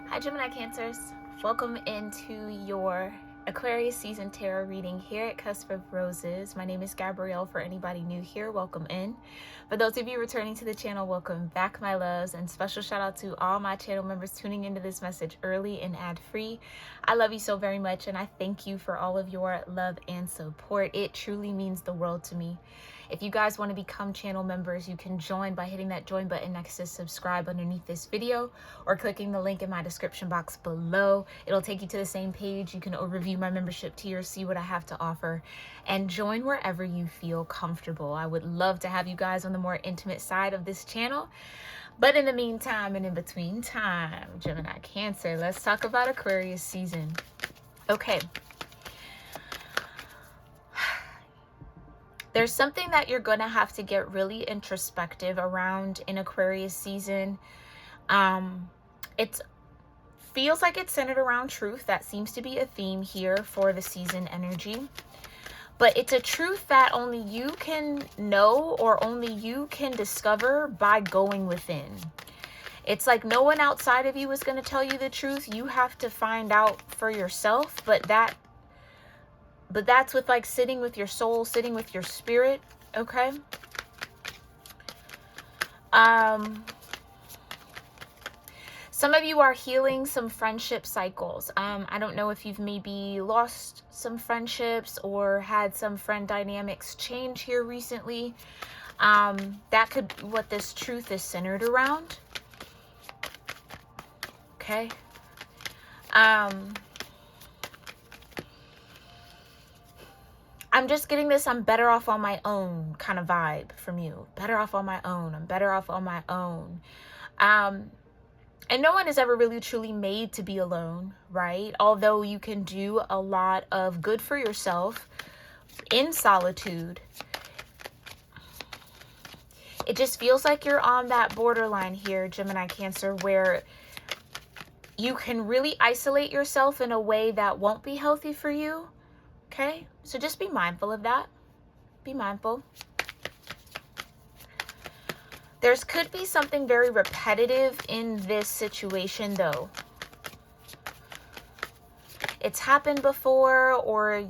Hi Gemini Cancers, welcome into your Aquarius season tarot reading here at Cusp of Roses. My name is Gabrielle. For anybody new here, welcome in. For those of you returning to the channel, welcome back, my loves, and special shout out to all my channel members tuning into this message early and ad-free. I love you so very much, and I thank you for all of your love and support. It truly means the world to me. If you guys want to become channel members, you can join by hitting that join button next to subscribe underneath this video or clicking the link in my description box below. It'll take you to the same page. You can overview my membership tier, see what I have to offer, and join wherever you feel comfortable. I would love to have you guys on the more intimate side of this channel. But in the meantime and in between time, Gemini Cancer, let's talk about Aquarius season. Okay. There's something that you're going to have to get really introspective around in Aquarius season. It feels like it's centered around truth. That seems to be a theme here for the season energy. But it's a truth that only you can know or only you can discover by going within. It's like no one outside of you is going to tell you the truth. You have to find out for yourself, but that's with like sitting with your soul, sitting with your spirit, okay? Some of you are healing some friendship cycles. I don't know if you've maybe lost some friendships or had some friend dynamics change here recently. That could be what this truth is centered around. Okay. I'm just getting this I'm better off on my own kind of vibe from you. Better off on my own. I'm better off on my own. And no one is ever really truly made to be alone, right? Although you can do a lot of good for yourself in solitude. It just feels like you're on that borderline here, Gemini Cancer, where you can really isolate yourself in a way that won't be healthy for you. Okay, so just be mindful of that. Be mindful. There's could be something very repetitive in this situation, though. It's happened before, or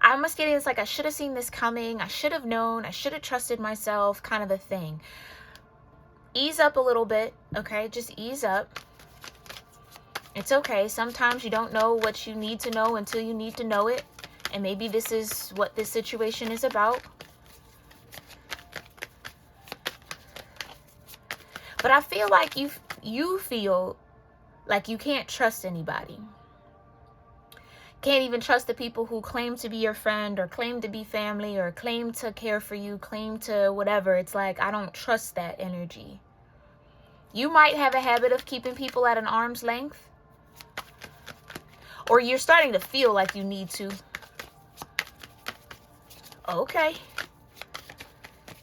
I'm almost getting it's like I should have seen this coming. I should have known. I should have trusted myself, kind of a thing. Ease up a little bit, okay? Just ease up. It's okay. Sometimes you don't know what you need to know until you need to know it. And maybe this is what this situation is about. But I feel like you feel like you can't trust anybody. Can't even trust the people who claim to be your friend or claim to be family or claim to care for you, claim to whatever. It's like, I don't trust that energy. You might have a habit of keeping people at an arm's length. Or you're starting to feel like you need to. Okay.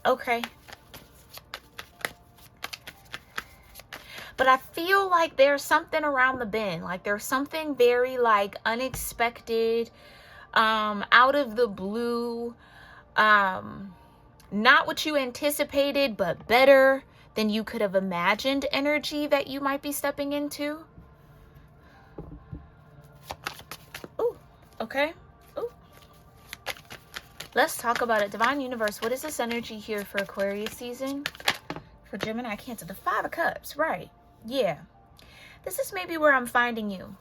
Okay. But I feel like there's something around the bend. Like there's something very like unexpected, out of the blue, not what you anticipated, but better than you could have imagined energy that you might be stepping into. Ooh, okay. Let's talk about it. Divine Universe, what is this energy here for Aquarius season? For Gemini Cancer, the 5 of Cups, right? Yeah. This is maybe where I'm finding you.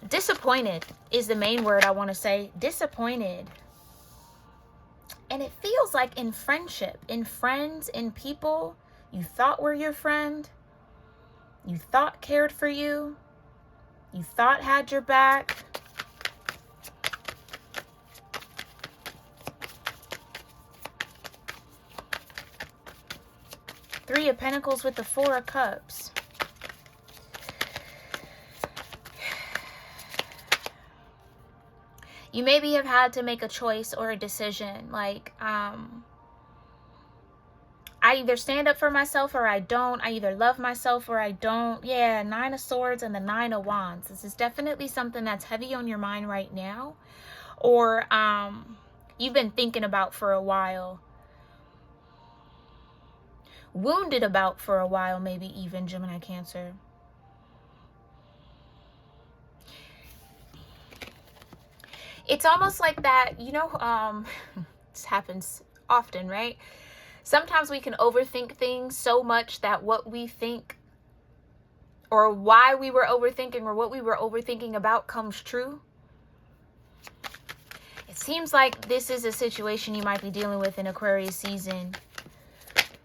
Disappointed is the main word I want to say. Disappointed. And it feels like in friendship, in friends, in people you thought were your friend, you thought cared for you, you thought had your back. Three of Pentacles with the 4 of Cups. You maybe have had to make a choice or a decision. Like, I either stand up for myself or I don't. I either love myself or I don't. Yeah, 9 of Swords and the 9 of Wands. This is definitely something that's heavy on your mind right now. Or you've been thinking about for a while. wounded about for a while, maybe even, Gemini Cancer. It's almost like that, you know, this happens often, right? Sometimes we can overthink things so much that what we think or why we were overthinking or what we were overthinking about comes true. It seems like this is a situation you might be dealing with in Aquarius season.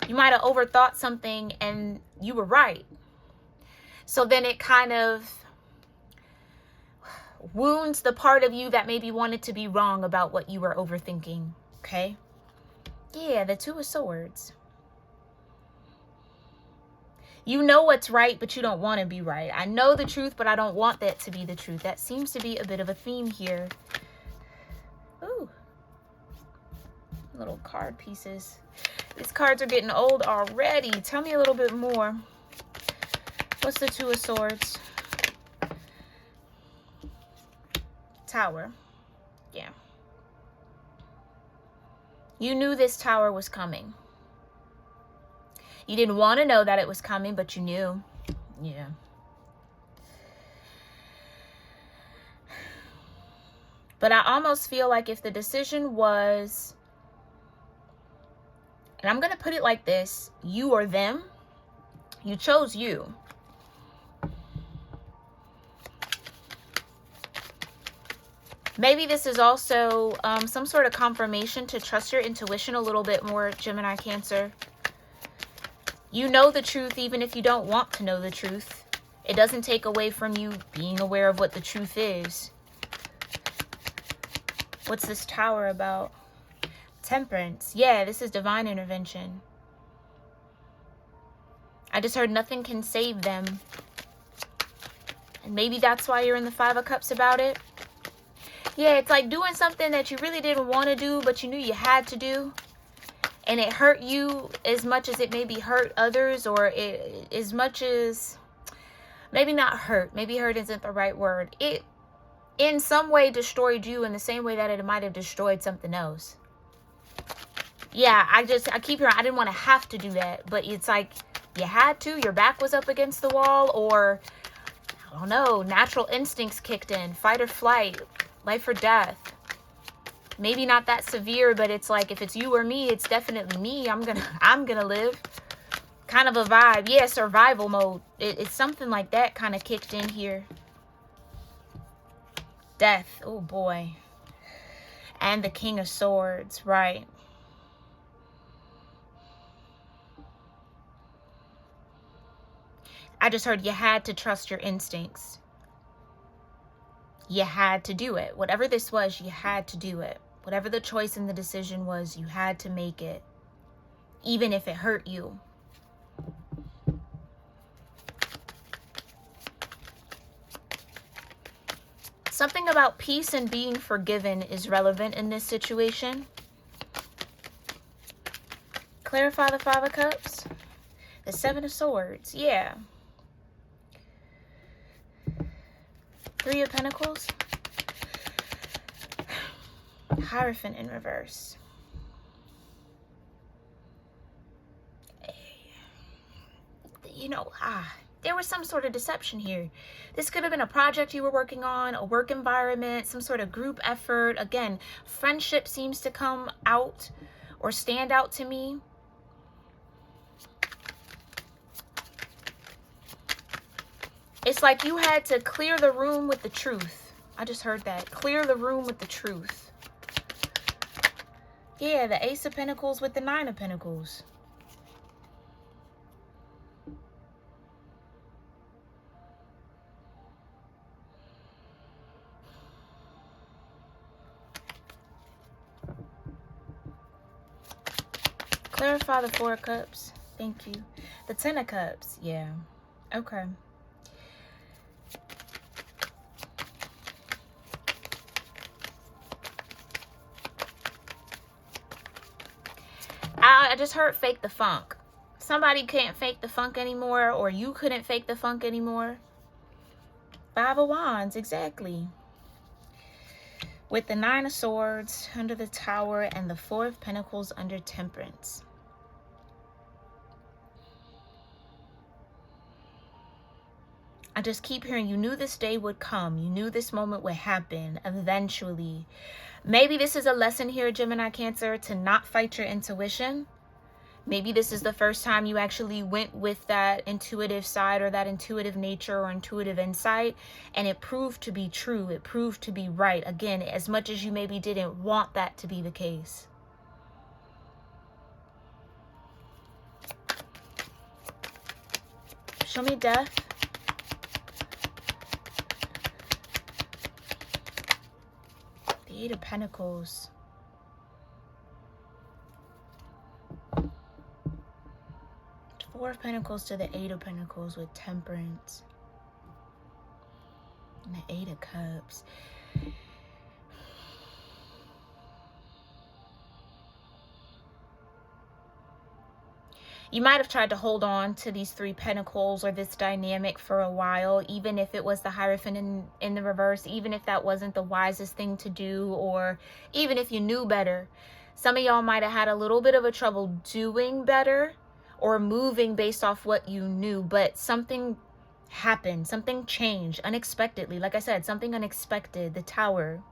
You might have overthought something and you were right. So then it kind of wounds the part of you that maybe wanted to be wrong about what you were overthinking. Okay? Yeah, the Two of Swords. You know what's right, but you don't want to be right. I know the truth, but I don't want that to be the truth. That seems to be a bit of a theme here. Ooh. Little card pieces. These cards are getting old already. Tell me a little bit more. What's the Two of Swords? Tower. Yeah. You knew this tower was coming. You didn't want to know that it was coming, but you knew. Yeah. But I almost feel like if the decision was, and I'm going to put it like this, you or them, you chose you. Maybe this is also some sort of confirmation to trust your intuition a little bit more, Gemini Cancer. You know the truth even if you don't want to know the truth. It doesn't take away from you being aware of what the truth is. What's this Tower about? Temperance. Yeah, this is divine intervention. I just heard nothing can save them. And maybe that's why you're in the Five of Cups about it. Yeah, it's like doing something that you really didn't want to do, but you knew you had to do. And it hurt you as much as it maybe hurt others, or as much as, maybe not hurt. Maybe hurt isn't the right word. It in some way destroyed you in the same way that it might have destroyed something else. Yeah, I keep hearing, I didn't want to have to do that. But it's like you had to. Your back was up against the wall, or, I don't know, natural instincts kicked in. Fight or flight. Life or death. Maybe not that severe, but it's like if it's you or me, it's definitely me. I'm gonna live. Kind of a vibe. Yeah, survival mode. It's something like that kind of kicked in here. Death. Oh boy. And the King of Swords, right. I just heard you had to trust your instincts. You had to do it. Whatever this was, you had to do it. Whatever the choice and the decision was, you had to make it. Even if it hurt you. Something about peace and being forgiven is relevant in this situation. Clarify the Five of Cups. The Seven of Swords. Yeah. Three of Pentacles. Hierophant in reverse. You know, there was some sort of deception here. This could have been a project you were working on, a work environment, some sort of group effort. Again, friendship seems to come out or stand out to me. It's like you had to clear the room with the truth. I just heard that. Clear the room with the truth. Yeah, the Ace of Pentacles with the Nine of Pentacles. Clarify the Four of Cups. Thank you. The Ten of Cups. Yeah. Okay. I just heard fake the funk. Somebody can't fake the funk anymore, or you couldn't fake the funk anymore. Five of Wands, exactly. With the Nine of Swords under the Tower and the Four of Pentacles under Temperance. I just keep hearing you knew this day would come. You knew this moment would happen eventually. Maybe this is a lesson here, Gemini Cancer, to not fight your intuition. Maybe this is the first time you actually went with that intuitive side or that intuitive nature or intuitive insight, and it proved to be true. It proved to be right. Again, as much as you maybe didn't want that to be the case. Show me death. The Eight of Pentacles. Four of Pentacles to the Eight of Pentacles with Temperance. And the Eight of Cups. You might have tried to hold on to these Three Pentacles or this dynamic for a while, even if it was the Hierophant in the reverse, even if that wasn't the wisest thing to do, or even if you knew better. Some of y'all might have had a little bit of a trouble doing better or moving based off what you knew, but something happened, something changed unexpectedly. Like I said, something unexpected, the Tower.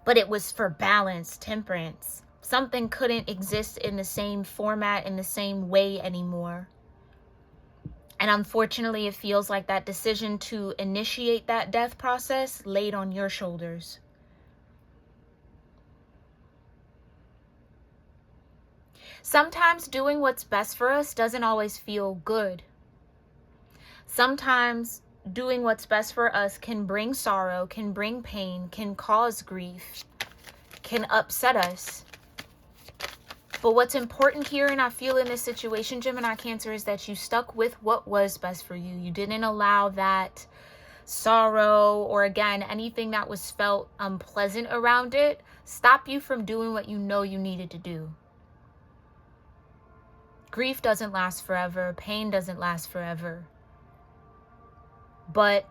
But it was for balance, temperance. Something couldn't exist in the same format, in the same way anymore. And unfortunately, it feels like that decision to initiate that death process laid on your shoulders. Sometimes doing what's best for us doesn't always feel good. Sometimes doing what's best for us can bring sorrow, can bring pain, can cause grief, can upset us. But what's important here, and I feel in this situation, Gemini Cancer, is that you stuck with what was best for you. You didn't allow that sorrow or, again, anything that was felt unpleasant around it stop you from doing what you know you needed to do. Grief doesn't last forever. Pain doesn't last forever. But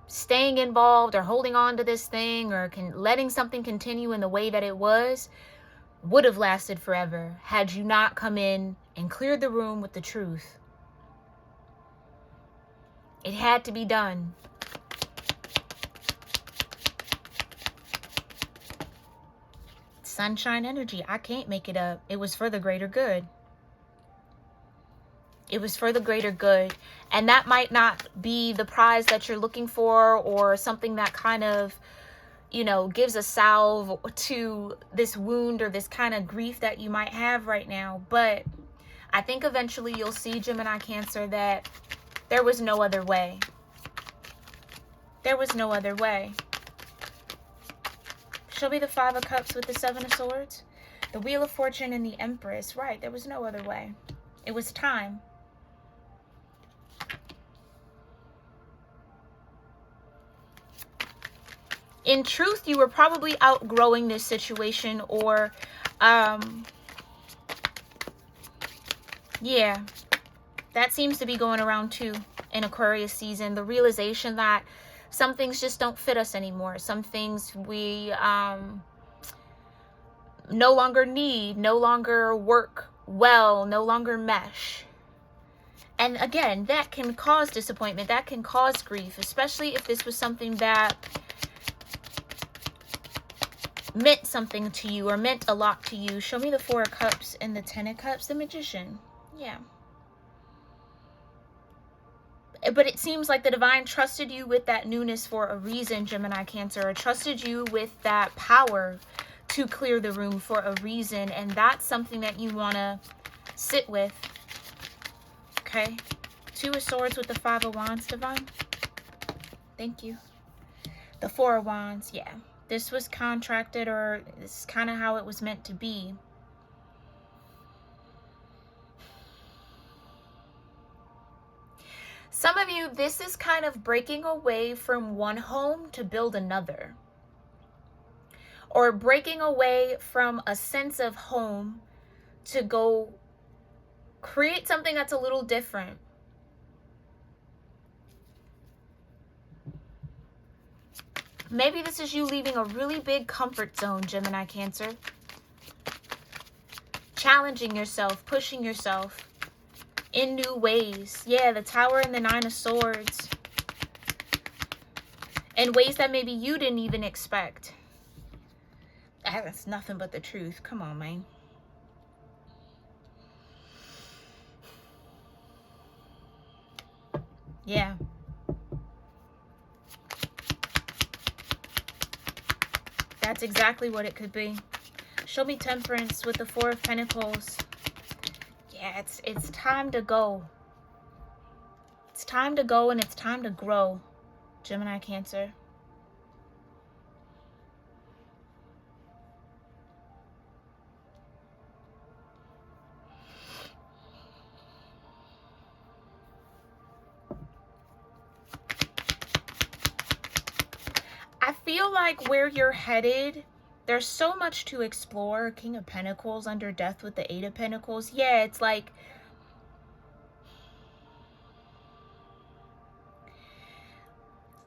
staying involved or holding on to this thing or letting something continue in the way that it was would have lasted forever had you not come in and cleared the room with the truth. It had to be done. Sunshine energy. I can't make it up. It was for the greater good. It was for the greater good. And that might not be the prize that you're looking for or something that kind of, you know, gives a salve to this wound or this kind of grief that you might have right now. But I think eventually you'll see, Gemini Cancer, that there was no other way. There was no other way. Show me the Five of Cups with the Seven of Swords. The Wheel of Fortune and the Empress. Right, there was no other way. It was time. In truth, you were probably outgrowing this situation, or yeah, that seems to be going around too in Aquarius season. The realization that some things just don't fit us anymore. Some things we no longer need, no longer work well, no longer mesh. And again, that can cause disappointment. That can cause grief, especially if this was something that meant something to you or meant a lot to you. Show me the Four of Cups and the Ten of Cups. The Magician. Yeah. But it seems like the divine trusted you with that newness for a reason, Gemini Cancer, or trusted you with that power to clear the room for a reason. And that's something that you want to sit with. Okay. Two of Swords with the Five of Wands, divine. Thank you. The Four of Wands. Yeah. This was contracted, or this is kind of how it was meant to be. Some of you, this is kind of breaking away from one home to build another. Or breaking away from a sense of home to go create something that's a little different. Maybe this is you leaving a really big comfort zone, Gemini Cancer. Challenging yourself, pushing yourself. in new ways. Yeah, the Tower and the Nine of Swords. In ways that maybe you didn't even expect. That's nothing but the truth. Come on, man. Yeah. That's exactly what it could be. Show me Temperance with the Four of Pentacles. Yeah, it's time to go. It's time to go and it's time to grow, Gemini, Cancer. I feel like where you're headed, there's so much to explore. King of Pentacles under Death with the Eight of Pentacles. Yeah, it's like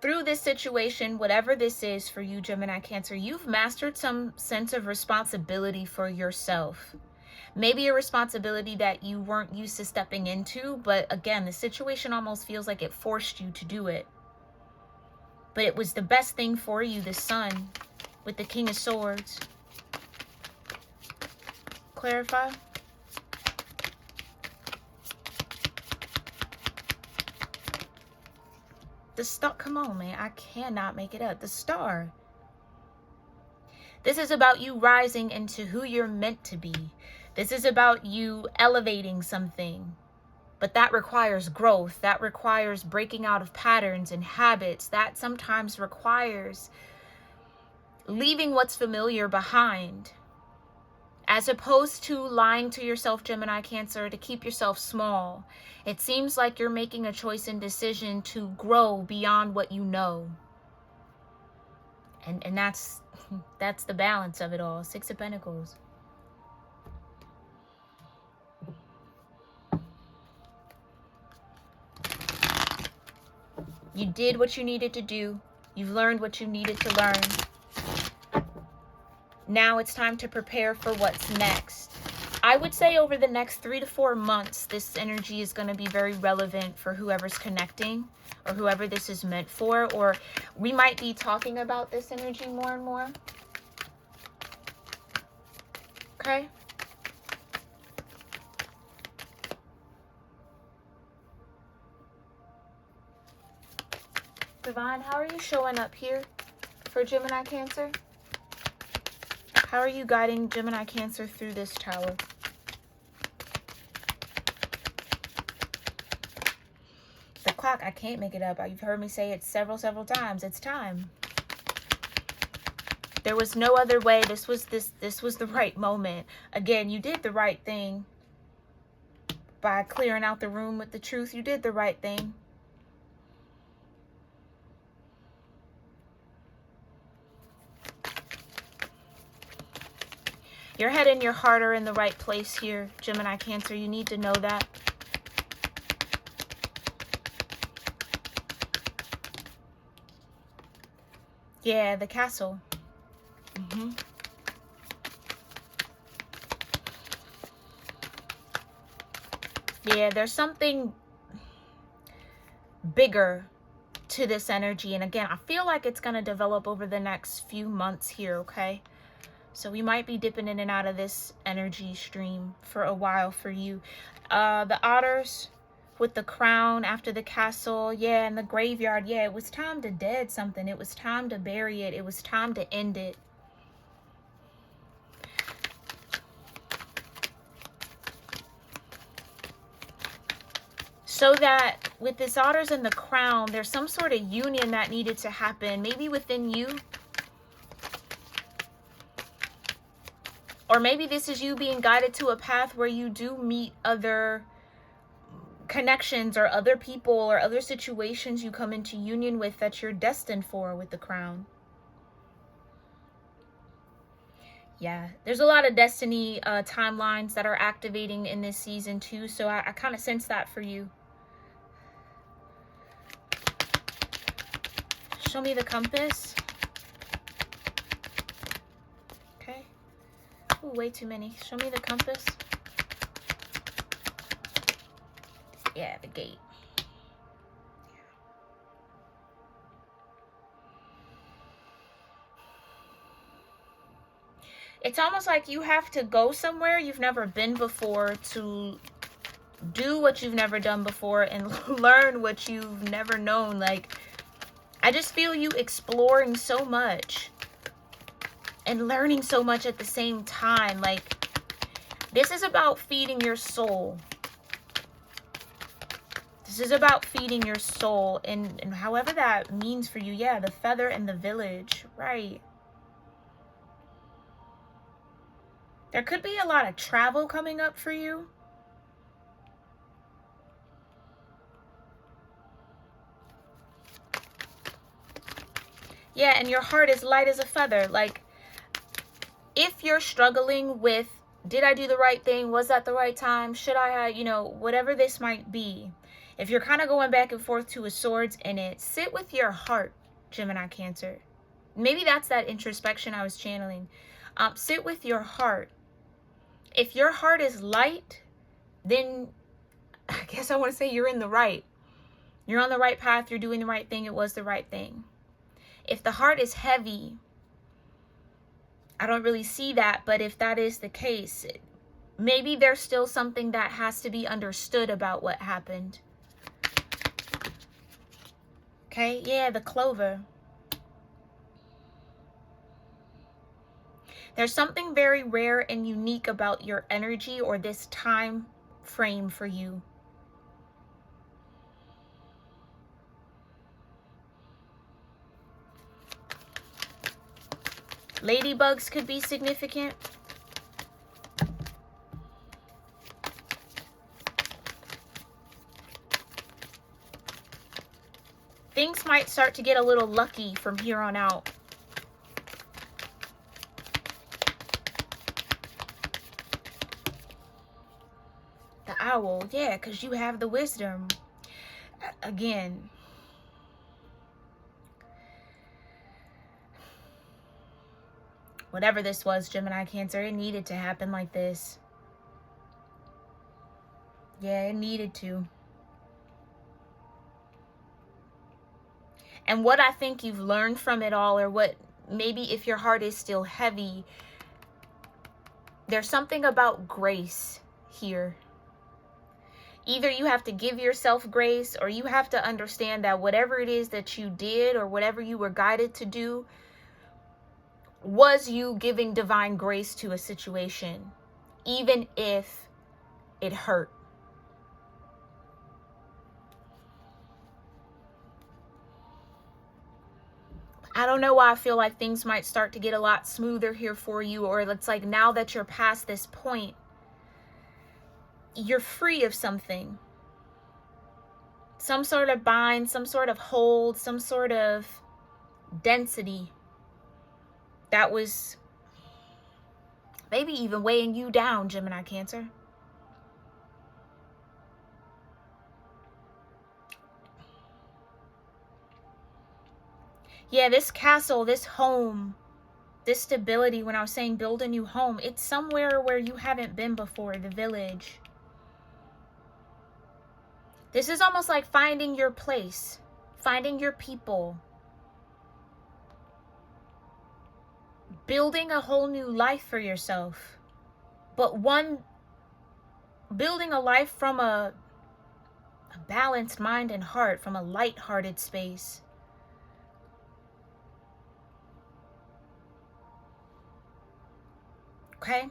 through this situation, whatever this is for you, Gemini, Cancer, you've mastered some sense of responsibility for yourself. Maybe a responsibility that you weren't used to stepping into, but again, the situation almost feels like it forced you to do it. But it was the best thing for you, the Sun with the King of Swords. Clarify. The star, come on, man. I cannot make it up. The Star. This is about you rising into who you're meant to be. This is about you elevating something. But that requires growth. That requires breaking out of patterns and habits. That sometimes requires leaving what's familiar behind. As opposed to lying to yourself, Gemini, Cancer, to keep yourself small. It seems like you're making a choice and decision to grow beyond what you know. And that's the balance of it all. Six of Pentacles. You did what you needed to do. You've learned what you needed to learn. Now it's time to prepare for what's next. I would say over the next 3 to 4 months, this energy is going to be very relevant for whoever's connecting or whoever this is meant for. Or we might be talking about this energy more and more. Okay? Divine, how are you showing up here for Gemini, Cancer? How are you guiding Gemini, Cancer through this Tower? The clock, I can't make it up. You've heard me say it several times. It's time. There was no other way. This was the right moment. Again, you did the right thing by clearing out the room with the truth. You did the right thing. Your head and your heart are in the right place here, Gemini, Cancer. You need to know that. Yeah, the Castle. Yeah, there's something bigger to this energy. And again, I feel like it's going to develop over the next few months here, okay? So we might be dipping in and out of this energy stream for a while for you. The Otters with the Crown after the Castle. Yeah, and the Graveyard. Yeah, it was time to dead something. It was time to bury it. It was time to end it. So that with this Otters and the Crown, there's some sort of union that needed to happen. Maybe within you. Or maybe this is you being guided to a path where you do meet other connections or other people or other situations you come into union with that you're destined for with the Crown. Yeah, there's a lot of destiny timelines that are activating in this season too. So I kind of sense that for you. Show me the compass. Okay. Ooh, way too many. Show me the compass. Yeah, the gate. It's almost like you have to go somewhere you've never been before to do what you've never done before and learn what you've never known. Like, I just feel you exploring so much and learning so much at the same time. Like, this is about feeding your soul. This is about feeding your soul, and however that means for you. Yeah, the feather and the village, right? There could be a lot of travel coming up for you. Yeah, and your heart is light as a feather. Like, if you're struggling with, did I do the right thing? Was that the right time? Should I, you know, whatever this might be. If you're kind of going back and forth to a swords in it, sit with your heart, Gemini Cancer. Maybe that's that introspection I was channeling. Sit with your heart. If your heart is light, then I guess I want to say you're in the right. You're on the right path. You're doing the right thing. It was the right thing. If the heart is heavy, I don't really see that, but if that is the case, maybe there's still something that has to be understood about what happened. Okay, yeah, the clover. There's something very rare and unique about your energy or this time frame for you. Ladybugs could be significant. Things might start to get a little lucky from here on out. The owl, yeah, because you have the wisdom. Again, whatever this was, Gemini Cancer, it needed to happen like this. Yeah, it needed to. And what I think you've learned from it all, or what maybe if your heart is still heavy, there's something about grace here. Either you have to give yourself grace, or you have to understand that whatever it is that you did or whatever you were guided to do was you giving divine grace to a situation, even if it hurt. I don't know why I feel like things might start to get a lot smoother here for you, or it's like now that you're past this point, you're free of something. Some sort of bind, some sort of hold, some sort of density that was maybe even weighing you down, Gemini Cancer. Yeah, this castle, this home, this stability, when I was saying build a new home, it's somewhere where you haven't been before, the village. This is almost like finding your place, finding your people, building a whole new life for yourself, but building a life from a balanced mind and heart, from a light-hearted space. Okay?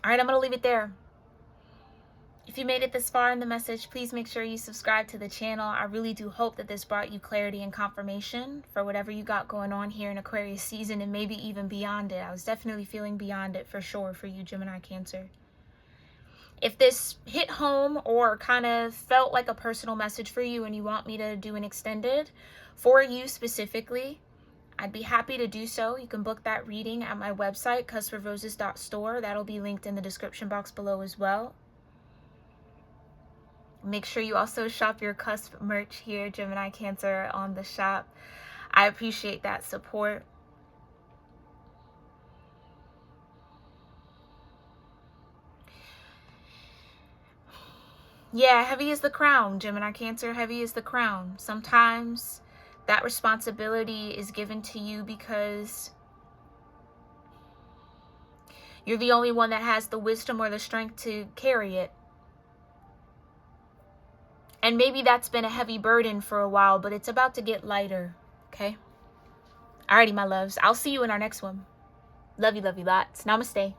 All right, I'm going to leave it there. If you made it this far in the message, please make sure you subscribe to the channel. I really do hope that this brought you clarity and confirmation for whatever you got going on here in Aquarius season, and maybe even beyond it. I was definitely feeling beyond it for sure for you, Gemini Cancer. If this hit home or kind of felt like a personal message for you and you want me to do an extended for you specifically, I'd be happy to do so. You can book that reading at my website, cuspsofroses.store. That'll be linked in the description box below as well. Make sure you also shop your cusp merch here, Gemini Cancer, on the shop. I appreciate that support. Yeah, heavy is the crown, Gemini Cancer. Heavy is the crown. Sometimes that responsibility is given to you because you're the only one that has the wisdom or the strength to carry it. And maybe that's been a heavy burden for a while, but it's about to get lighter, okay? Alrighty, my loves. I'll see you in our next one. Love you lots. Namaste.